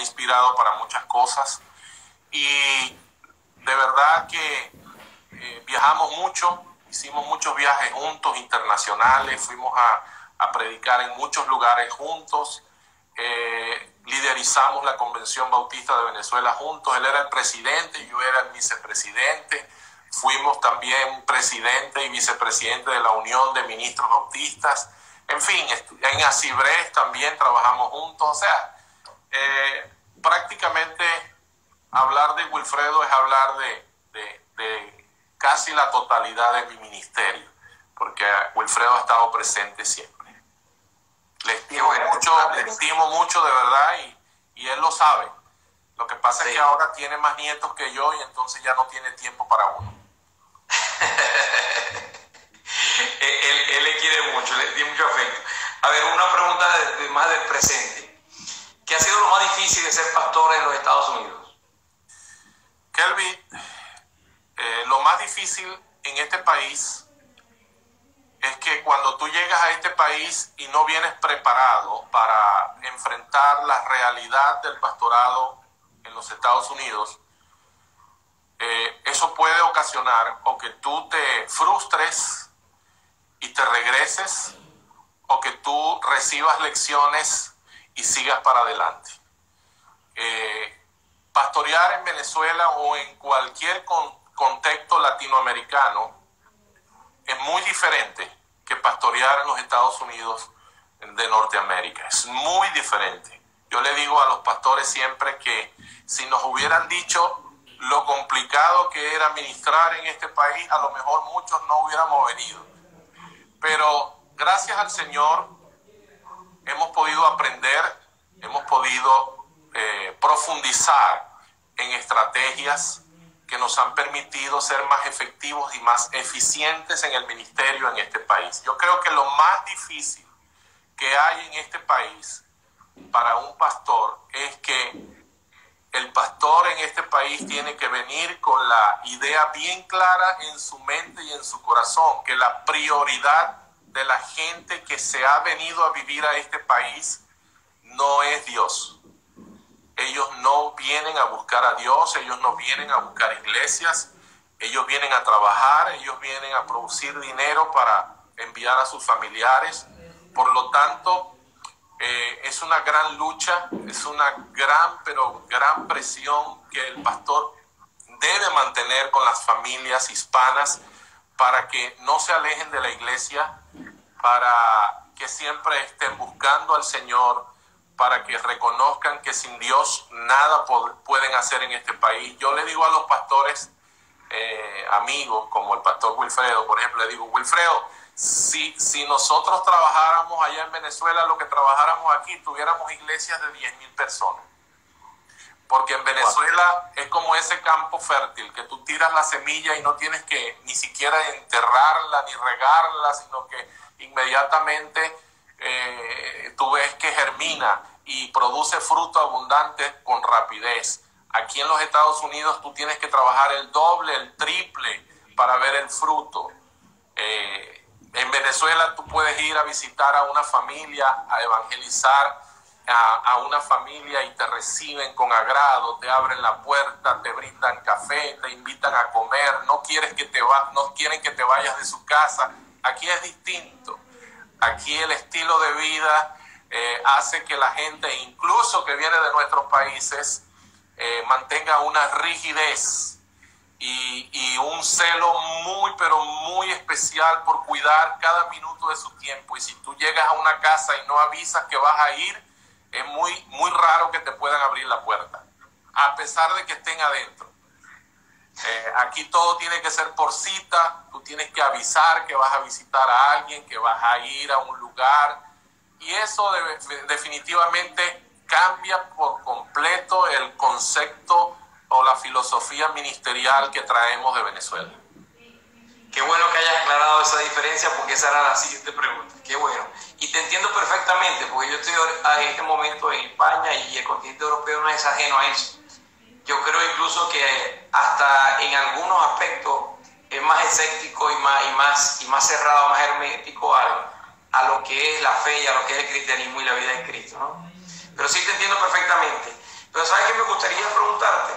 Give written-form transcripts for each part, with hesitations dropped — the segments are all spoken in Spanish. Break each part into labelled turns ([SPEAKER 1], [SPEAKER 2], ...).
[SPEAKER 1] inspirado para muchas cosas. Y de verdad que viajamos mucho, hicimos muchos viajes juntos, internacionales, fuimos a predicar en muchos lugares juntos, liderizamos la Convención Bautista de Venezuela juntos. Él era el presidente, yo era el vicepresidente. Fuimos también presidente y vicepresidente de la Unión de Ministros Bautistas. En fin, en Acibres también trabajamos juntos. O sea, prácticamente hablar de Wilfredo es hablar de casi la totalidad de mi ministerio, porque Wilfredo ha estado presente siempre. Le estimo mucho de verdad y él lo sabe. Lo que pasa es que ahora tiene más nietos que yo y entonces ya no tiene tiempo para uno.
[SPEAKER 2] Él le quiere mucho, le tiene mucho afecto. A ver, una pregunta más del presente. ¿Qué ha sido lo más difícil de ser pastor en los Estados Unidos?
[SPEAKER 1] Kelvin, lo más difícil en este país es que cuando tú llegas a este país y no vienes preparado para enfrentar la realidad del pastorado en los Estados Unidos, eso puede ocasionar o que tú te frustres y te regreses, o que tú recibas lecciones y sigas para adelante. Pastorear en Venezuela o en cualquier contexto latinoamericano es muy diferente que pastorear en los Estados Unidos de Norteamérica. Es muy diferente. Yo le digo a los pastores siempre que si nos hubieran dicho lo complicado que era ministrar en este país, a lo mejor muchos no hubiéramos venido. Pero gracias al Señor hemos podido aprender, hemos podido profundizar en estrategias que nos han permitido ser más efectivos y más eficientes en el ministerio en este país. Yo creo que lo más difícil que hay en este país para un pastor es que el pastor en este país tiene que venir con la idea bien clara en su mente y en su corazón, que la prioridad de la gente que se ha venido a vivir a este país no es Dios. Ellos no vienen a buscar a Dios, ellos no vienen a buscar iglesias, ellos vienen a trabajar, ellos vienen a producir dinero para enviar a sus familiares. Por lo tanto, es una gran lucha, es una gran presión que el pastor debe mantener con las familias hispanas para que no se alejen de la iglesia, para que siempre estén buscando al Señor, para que reconozcan que sin Dios nada pueden hacer en este país. Yo le digo a los pastores amigos, como el pastor Wilfredo, por ejemplo, le digo: Wilfredo, si nosotros trabajáramos allá en Venezuela lo que trabajáramos aquí, tuviéramos iglesias de 10,000 personas. Porque en Venezuela es como ese campo fértil, que tú tiras la semilla y no tienes que ni siquiera enterrarla ni regarla, sino que inmediatamente tú ves que germina y produce fruto abundante con rapidez. Aquí en los Estados Unidos tú tienes que trabajar el doble, el triple para ver el fruto. En Venezuela tú puedes ir a visitar a una familia, a evangelizar a una familia y te reciben con agrado, te abren la puerta, te brindan café, te invitan a comer, no quieren que te vayas de su casa. Aquí es distinto. Aquí el estilo de vida hace que la gente, incluso que viene de nuestros países, mantenga una rigidez y un celo pero muy especial por cuidar cada minuto de su tiempo. Y si tú llegas a una casa y no avisas que vas a ir, es muy raro que te puedan abrir la puerta, a pesar de que estén adentro. Aquí todo tiene que ser por cita. Tú tienes que avisar que vas a visitar a alguien, que vas a ir a un lugar, y eso definitivamente cambia por completo el concepto o la filosofía ministerial que traemos de Venezuela.
[SPEAKER 2] Qué bueno que hayas aclarado esa diferencia, porque esa era la siguiente pregunta. Qué bueno. Y te entiendo perfectamente, porque yo estoy en este momento en España y el continente europeo no es ajeno a eso. Yo creo incluso que hasta en algunos aspectos es más escéptico y más cerrado, más hermético a lo que es la fe y a lo que es el cristianismo y la vida en Cristo, ¿no? Pero sí te entiendo perfectamente. Pero ¿sabes qué me gustaría preguntarte?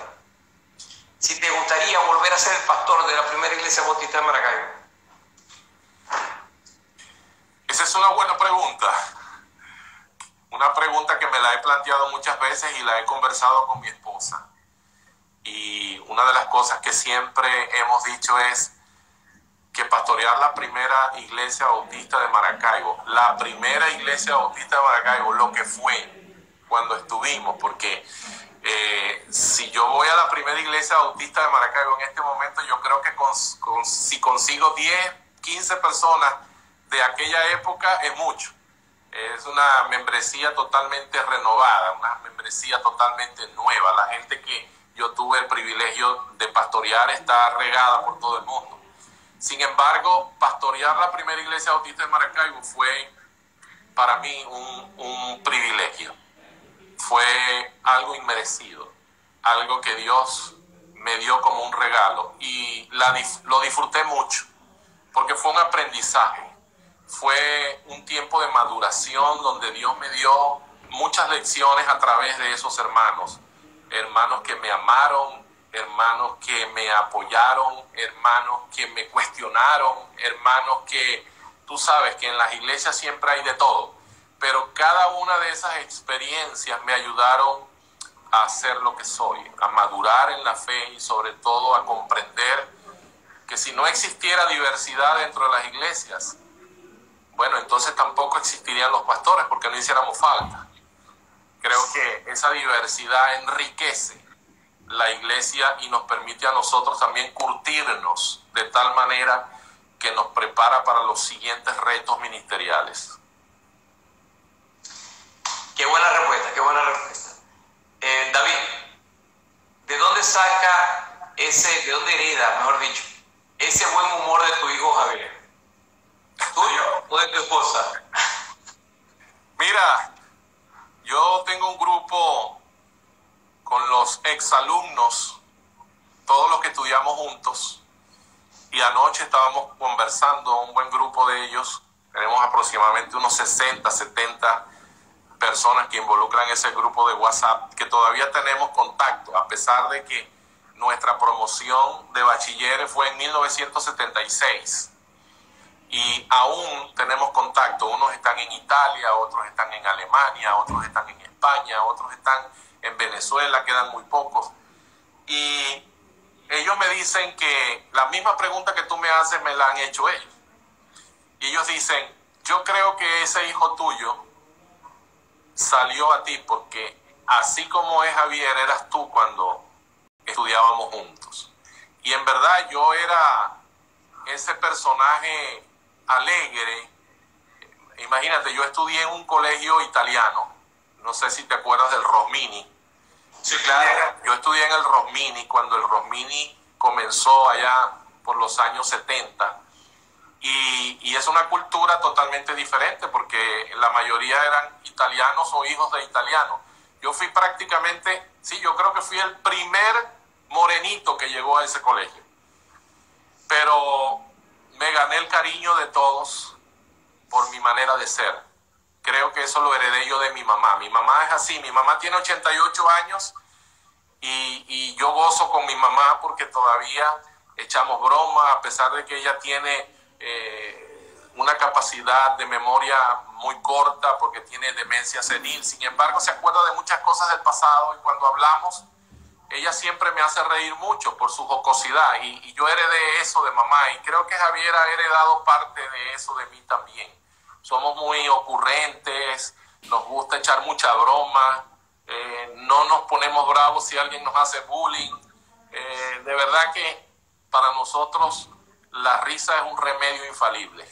[SPEAKER 2] Si te gustaría volver a ser el pastor de la primera iglesia bautista de Maracaibo.
[SPEAKER 1] Esa es una buena pregunta. Una pregunta que me la he planteado muchas veces y la he conversado con mi esposa. Y una de las cosas que siempre hemos dicho es que pastorear la primera iglesia bautista de Maracaibo, la primera iglesia bautista de Maracaibo, lo que fue cuando estuvimos, porque si yo voy a la primera iglesia bautista de Maracaibo en este momento, yo creo que si consigo 10, 15 personas de aquella época es mucho. Es una membresía totalmente renovada, una membresía totalmente nueva. La gente que yo tuve el privilegio de pastorear está regada por todo el mundo. Sin embargo, pastorear la primera iglesia bautista de Maracaibo fue para mí un privilegio. Fue algo inmerecido, algo que Dios me dio como un regalo y lo disfruté mucho porque fue un aprendizaje. Fue un tiempo de maduración donde Dios me dio muchas lecciones a través de esos hermanos. Hermanos que me amaron, hermanos que me apoyaron, hermanos que me cuestionaron, hermanos que tú sabes que en las iglesias siempre hay de todo. Pero cada una de esas experiencias me ayudaron a ser lo que soy, a madurar en la fe y sobre todo a comprender que si no existiera diversidad dentro de las iglesias, bueno, entonces tampoco existirían los pastores porque no hiciéramos falta. Creo que esa diversidad enriquece la iglesia y nos permite a nosotros también curtirnos de tal manera que nos prepara para los siguientes retos ministeriales.
[SPEAKER 2] Qué buena respuesta, qué buena respuesta. David, ¿de dónde saca de dónde hereda, mejor dicho, ese buen humor de tu hijo Javier? ¿Tuyo o de tu esposa?
[SPEAKER 1] Mira, yo tengo un grupo con los exalumnos, todos los que estudiamos juntos, y anoche estábamos conversando, un buen grupo de ellos, tenemos aproximadamente unos 60, 70 personas que involucran ese grupo de WhatsApp, que todavía tenemos contacto, a pesar de que nuestra promoción de bachilleres fue en 1976. Y aún tenemos contacto, unos están en Italia, otros están en Alemania, otros están en España, otros están en Venezuela, quedan muy pocos. Y ellos me dicen que la misma pregunta que tú me haces me la han hecho ellos. Y ellos dicen, yo creo que ese hijo tuyo salió a ti porque así como es Javier, eras tú cuando estudiábamos juntos. Y en verdad yo era ese personaje alegre. Imagínate, yo estudié en un colegio italiano, no sé si te acuerdas del Rosmini.
[SPEAKER 2] Sí, claro.
[SPEAKER 1] Yo estudié en el Rosmini cuando el Rosmini comenzó allá por los años 70 y es una cultura totalmente diferente porque la mayoría eran italianos o hijos de italianos. Yo fui prácticamente, sí, yo creo que fui el primer morenito que llegó a ese colegio, pero me gané el cariño de todos por mi manera de ser. Creo que eso lo heredé yo de mi mamá. Mi mamá es así, mi mamá tiene 88 años y yo gozo con mi mamá porque todavía echamos broma, a pesar de que ella tiene una capacidad de memoria muy corta porque tiene demencia senil. Sin embargo, se acuerda de muchas cosas del pasado y cuando hablamos, ella siempre me hace reír mucho por su jocosidad y yo heredé eso de mamá y creo que Javier ha heredado parte de eso de mí también. Somos muy ocurrentes, nos gusta echar mucha broma, no nos ponemos bravos si alguien nos hace bullying. De verdad que para nosotros la risa es un remedio infalible.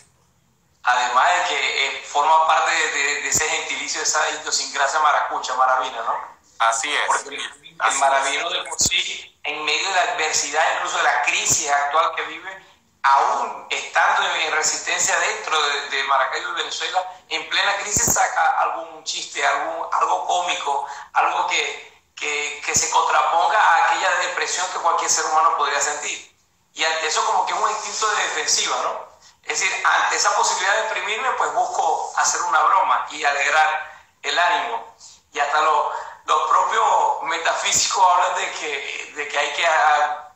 [SPEAKER 2] Además de que forma parte de ese gentilicio, de esa idiosincrasia maracucha, maravina, ¿no?
[SPEAKER 1] Así es.
[SPEAKER 2] Porque el maravino de por sí, en medio de la adversidad, incluso de la crisis actual que vive, aún estando en resistencia dentro de Maracaibo y Venezuela, en plena crisis saca algún chiste, algo cómico, algo que se contraponga a aquella depresión que cualquier ser humano podría sentir. Y ante eso como que es un instinto de defensiva, ¿no? Es decir, ante esa posibilidad de deprimirme, pues busco hacer una broma y alegrar el ánimo. Y hasta los propios metafísicos hablan de que hay que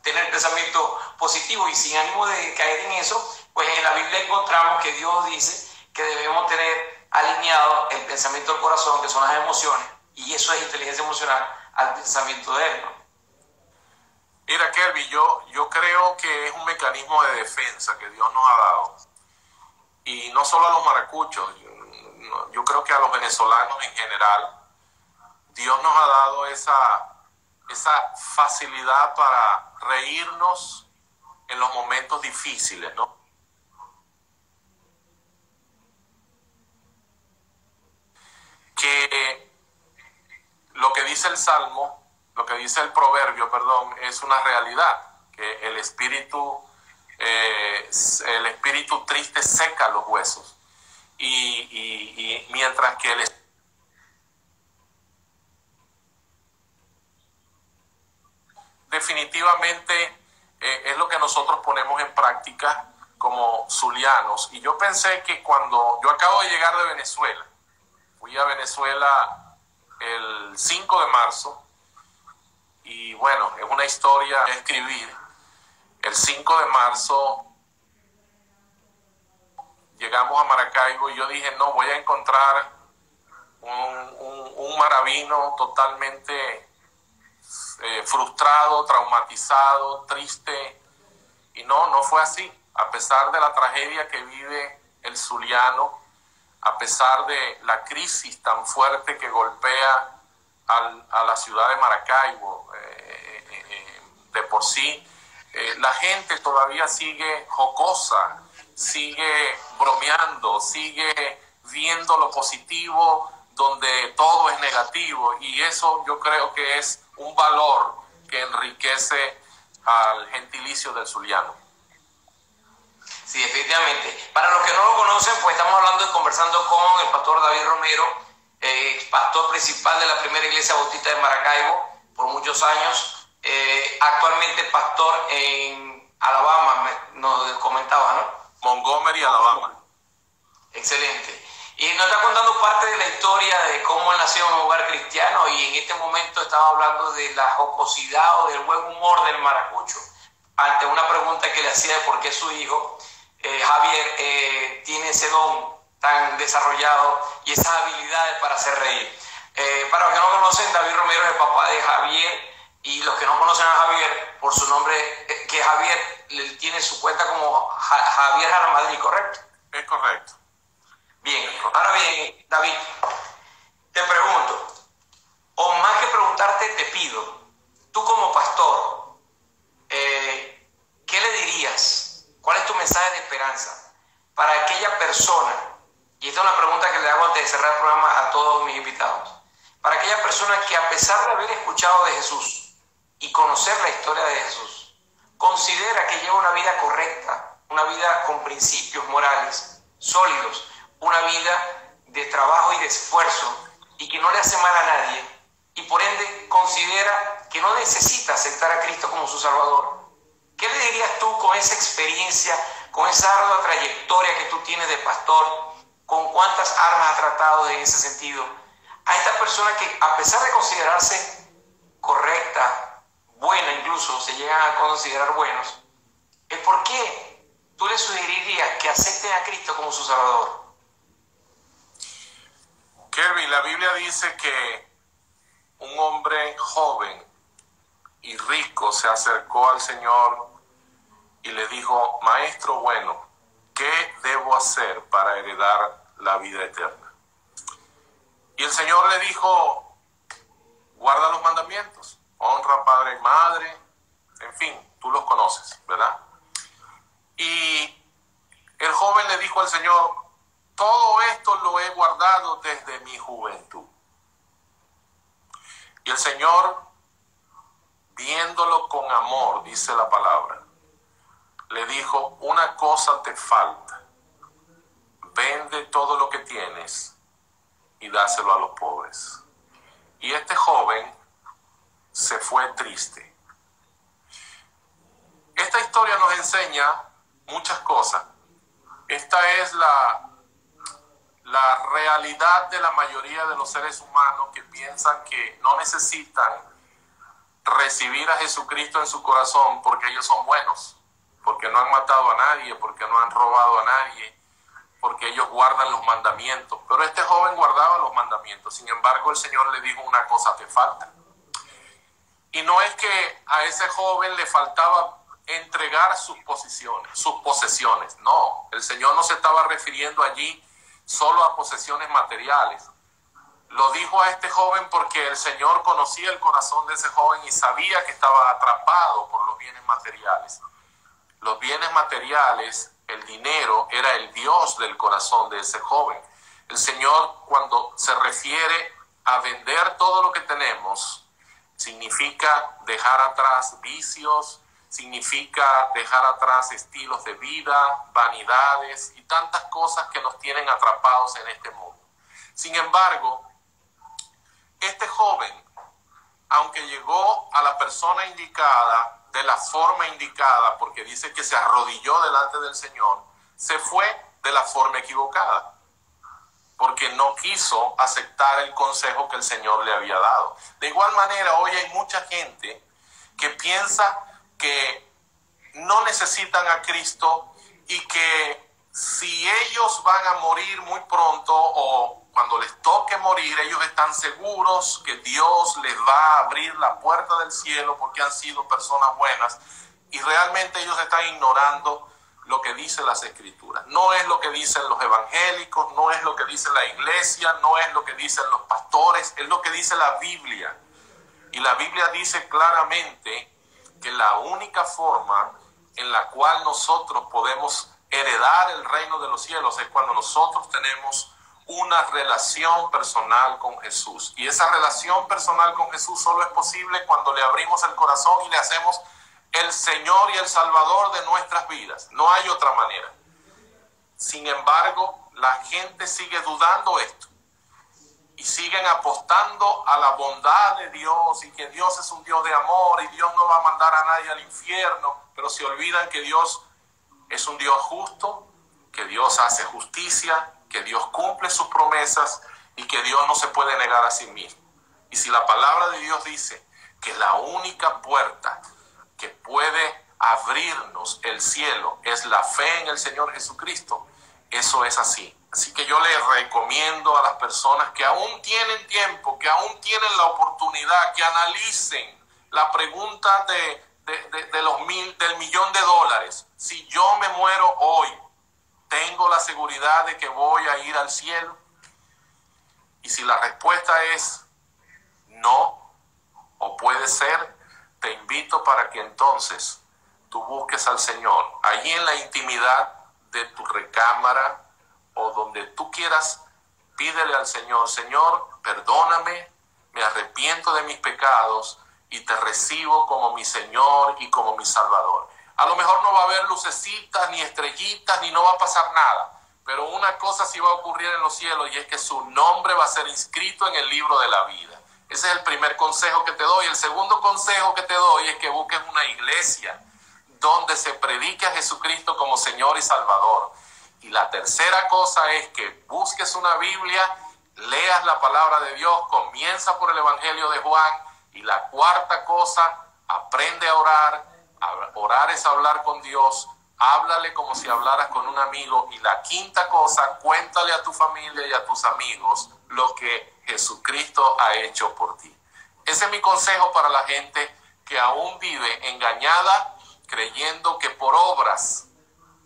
[SPEAKER 2] tener pensamiento positivo, y sin ánimo de caer en eso, pues en la Biblia encontramos que Dios dice que debemos tener alineado el pensamiento del corazón, que son las emociones, y eso es inteligencia emocional, al pensamiento de Él, ¿no?
[SPEAKER 1] Mira, Kelvin, yo creo que es un mecanismo de defensa que Dios nos ha dado. Y no solo a los maracuchos, yo creo que a los venezolanos en general, Dios nos ha dado esa facilidad para reírnos en los momentos difíciles, ¿no? Que lo que dice el Salmo, lo que dice el proverbio, perdón, es una realidad, que el espíritu triste seca los huesos. Y mientras que definitivamente es lo que nosotros ponemos en práctica como zulianos. Y yo pensé que cuando yo acabo de llegar de Venezuela, fui a Venezuela el 5 de marzo, y bueno, es una historia a escribir. El 5 de marzo llegamos a Maracaibo y yo dije, no, voy a encontrar un maravino totalmente frustrado, traumatizado, triste. Y no fue así. A pesar de la tragedia que vive el zuliano, a pesar de la crisis tan fuerte que golpea a la ciudad de Maracaibo, de por sí, la gente todavía sigue jocosa, sigue bromeando, sigue viendo lo positivo donde todo es negativo, y eso yo creo que es un valor que enriquece al gentilicio del zuliano.
[SPEAKER 2] Sí, efectivamente. Para los que no lo conocen, pues estamos hablando y conversando con el pastor David Romero, pastor principal de la primera iglesia bautista de Maracaibo por muchos años, actualmente pastor en Alabama, nos comentaba, ¿no?
[SPEAKER 1] Montgomery, Alabama.
[SPEAKER 2] Excelente. Y nos está contando parte de la historia de cómo él nació en un hogar cristiano, y en este momento estaba hablando de la jocosidad o del buen humor del maracucho ante una pregunta que le hacía de por qué su hijo Javier tiene ese don tan desarrollado y esas habilidades para hacer reír. Para los que no conocen, David Romero es el papá de Javier, y los que no conocen a Javier por su nombre, que Javier tiene su cuenta como Javier Jara Madrid, ¿correcto?
[SPEAKER 1] Es correcto.
[SPEAKER 2] Bien, ahora bien, David, te pregunto, o más que preguntarte, te pido, tú como pastor, ¿qué le dirías? ¿Cuál es tu mensaje de esperanza para aquella persona? Y esta es una pregunta que le hago antes de cerrar el programa a todos mis invitados. Para aquella persona que, a pesar de haber escuchado de Jesús y conocer la historia de Jesús, considera que lleva una vida correcta, una vida con principios morales sólidos, una vida de trabajo y de esfuerzo, y que no le hace mal a nadie, y por ende considera que no necesita aceptar a Cristo como su Salvador? ¿Qué le dirías tú con esa experiencia, con esa ardua trayectoria que tú tienes de pastor, con cuántas armas ha tratado en ese sentido, a esta persona que, a pesar de considerarse correcta, buena, incluso se llegan a considerar buenos, es por qué tú le sugerirías que acepten a Cristo como su Salvador?
[SPEAKER 1] Kelvin, la Biblia dice que un hombre joven y rico se acercó al Señor y le dijo, Maestro bueno, ¿qué debo hacer para heredar la vida eterna? Y el Señor le dijo, guarda los mandamientos, honra padre y madre, en fin, tú los conoces, ¿verdad? Y el joven le dijo al Señor, todo esto lo he guardado desde mi juventud. Y el Señor, viéndolo con amor, dice la palabra, le dijo, una cosa te falta, vende todo lo que tienes y dáselo a los pobres. Y este joven se fue triste. Esta historia nos enseña muchas cosas. Esta es la realidad de la mayoría de los seres humanos que piensan que no necesitan recibir a Jesucristo en su corazón porque ellos son buenos, porque no han matado a nadie, porque no han robado a nadie, porque ellos guardan los mandamientos. Pero este joven guardaba los mandamientos. Sin embargo, el Señor le dijo una cosa: te falta. Y no es que a ese joven le faltaba entregar sus posesiones. No, el Señor no se estaba refiriendo allí solo a posesiones materiales. Lo dijo a este joven porque el Señor conocía el corazón de ese joven y sabía que estaba atrapado por los bienes materiales. Los bienes materiales, el dinero, era el Dios del corazón de ese joven. El Señor, cuando se refiere a vender todo lo que tenemos, significa dejar atrás vicios, significa dejar atrás estilos de vida, vanidades y tantas cosas que nos tienen atrapados en este mundo. Sin embargo, este joven, aunque llegó a la persona indicada, de la forma indicada, porque dice que se arrodilló delante del Señor, se fue de la forma equivocada, porque no quiso aceptar el consejo que el Señor le había dado. De igual manera, hoy hay mucha gente que piensa que no necesitan a Cristo y que si ellos van a morir muy pronto o cuando les toque morir, ellos están seguros que Dios les va a abrir la puerta del cielo porque han sido personas buenas, y realmente ellos están ignorando lo que dicen las Escrituras. No es lo que dicen los evangélicos, no es lo que dice la iglesia, no es lo que dicen los pastores, es lo que dice la Biblia. Y la Biblia dice claramente que la única forma en la cual nosotros podemos heredar el reino de los cielos es cuando nosotros tenemos una relación personal con Jesús. Y esa relación personal con Jesús solo es posible cuando le abrimos el corazón y le hacemos el Señor y el Salvador de nuestras vidas. No hay otra manera. Sin embargo, la gente sigue dudando esto y siguen apostando a la bondad de Dios y que Dios es un Dios de amor y Dios no va a mandar a nadie al infierno, pero se olvidan que Dios es un Dios justo, que Dios hace justicia, que Dios cumple sus promesas y que Dios no se puede negar a sí mismo. Y si la palabra de Dios dice que la única puerta que puede abrirnos el cielo es la fe en el Señor Jesucristo, eso es así. Así que yo les recomiendo a las personas que aún tienen tiempo, que aún tienen la oportunidad, que analicen la pregunta del $1.000.000. Si yo me muero hoy, ¿tengo la seguridad de que voy a ir al cielo? Y si la respuesta es no, o puede ser, te invito para que entonces tú busques al Señor allí en la intimidad de tu recámara o donde tú quieras. Pídele al Señor: Señor, perdóname, me arrepiento de mis pecados y te recibo como mi Señor y como mi Salvador. A lo mejor no va a haber lucecitas, ni estrellitas, ni no va a pasar nada. Pero una cosa sí va a ocurrir en los cielos, y es que su nombre va a ser inscrito en el libro de la vida. Ese es el primer consejo que te doy. El segundo consejo que te doy es que busques una iglesia donde se predique a Jesucristo como Señor y Salvador. Y la tercera cosa es que busques una Biblia, leas la palabra de Dios, comienza por el Evangelio de Juan. Y la cuarta cosa, aprende a orar. Orar es hablar con Dios, háblale como si hablaras con un amigo. Y la quinta cosa, cuéntale a tu familia y a tus amigos lo que Jesucristo ha hecho por ti. Ese es mi consejo para la gente que aún vive engañada, creyendo que por obras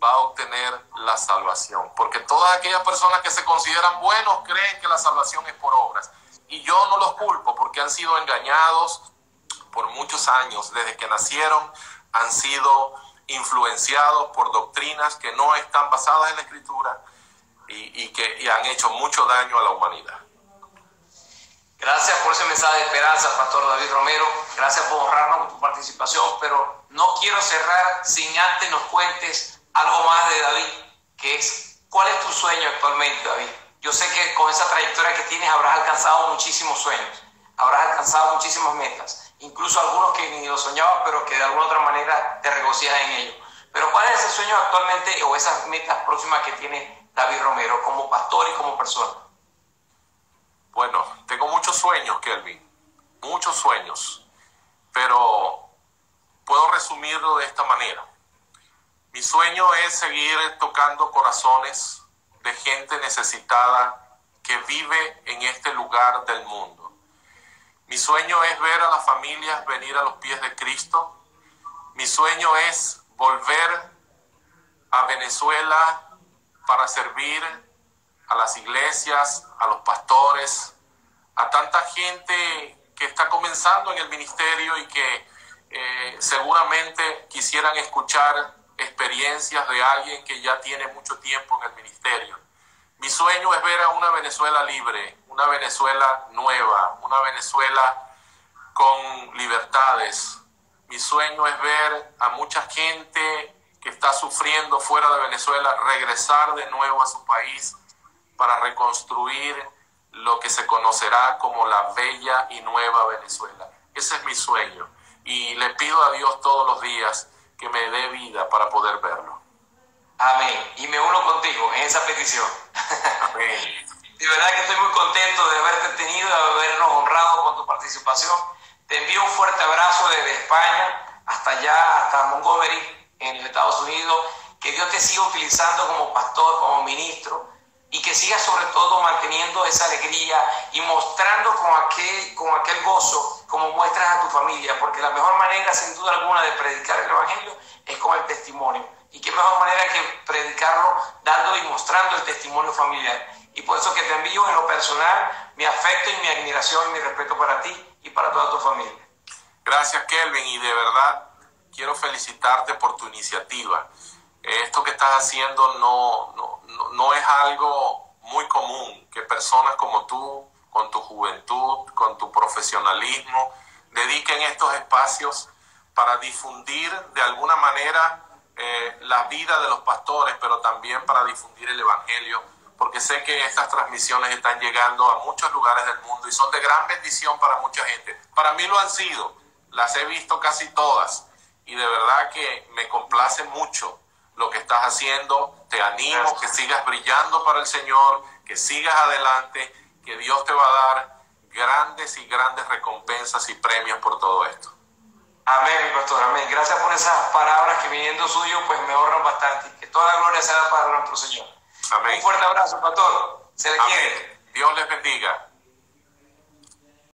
[SPEAKER 1] va a obtener la salvación. Porque todas aquellas personas que se consideran buenos creen que la salvación es por obras. Y yo no los culpo, porque han sido engañados por muchos años. Desde que nacieron han sido influenciados por doctrinas que no están basadas en la Escritura y que han hecho mucho daño a la humanidad.
[SPEAKER 2] Gracias por ese mensaje de esperanza, Pastor David Romero. Gracias por honrarnos con tu participación, pero no quiero cerrar sin antes nos cuentes algo más de David, que es, ¿cuál es tu sueño actualmente, David? Yo sé que con esa trayectoria que tienes habrás alcanzado muchísimos sueños, habrás alcanzado muchísimas metas, incluso algunos que ni lo soñabas, pero que de alguna otra manera te regocijas en ello. Pero ¿cuál es ese sueño actualmente o esas metas próximas que tiene David Romero como pastor y como persona?
[SPEAKER 1] Bueno, tengo muchos sueños, Kelvin, muchos sueños. pero puedo resumirlo de esta manera. Mi sueño es seguir tocando corazones de gente necesitada que vive en este lugar del mundo. Mi sueño es ver a las familias venir a los pies de Cristo. Mi sueño es volver a Venezuela para servir a las iglesias, a los pastores, a tanta gente que está comenzando en el ministerio y que seguramente quisieran escuchar experiencias de alguien que ya tiene mucho tiempo en el ministerio. Mi sueño es ver a una Venezuela libre, una Venezuela nueva, una Venezuela con libertades. Mi sueño es ver a mucha gente que está sufriendo fuera de Venezuela regresar de nuevo a su país para reconstruir lo que se conocerá como la bella y nueva Venezuela. Ese es mi sueño y le pido a Dios todos los días que me dé vida para poder verlo.
[SPEAKER 2] Amén. Y me uno contigo en esa petición.
[SPEAKER 1] Amén.
[SPEAKER 2] De verdad que estoy muy contento de haberte tenido, de habernos honrado con tu participación. Te envío un fuerte abrazo desde España hasta allá, hasta Montgomery, en los Estados Unidos. Que Dios te siga utilizando como pastor, como ministro, y que sigas sobre todo manteniendo esa alegría y mostrando con aquel gozo como muestras a tu familia, porque la mejor manera sin duda alguna de predicar el evangelio es con el testimonio, y qué mejor manera que predicarlo dando y mostrando el testimonio familiar. Y por eso que te envío en lo personal mi afecto y mi admiración y mi respeto para ti y para toda tu familia.
[SPEAKER 1] Gracias, Kelvin, y de verdad quiero felicitarte por tu iniciativa. Esto que estás haciendo no es algo muy común, que personas como tú, con tu juventud, con tu profesionalismo, dediquen estos espacios para difundir de alguna manera la vida de los pastores, pero también para difundir el evangelio, porque sé que estas transmisiones están llegando a muchos lugares del mundo y son de gran bendición para mucha gente. Para mí lo han sido, las he visto casi todas y de verdad que me complace mucho lo que estás haciendo. Te animo que sigas brillando para el Señor, que sigas adelante, que Dios te va a dar grandes y grandes recompensas y premios por todo esto.
[SPEAKER 2] Amén, mi pastor, amén. Gracias por esas palabras que viniendo suyo pues me honran bastante. Que toda la gloria sea para nuestro Señor.
[SPEAKER 1] Amén.
[SPEAKER 2] Un fuerte abrazo, pastor. Se le quiere.
[SPEAKER 1] Dios les bendiga.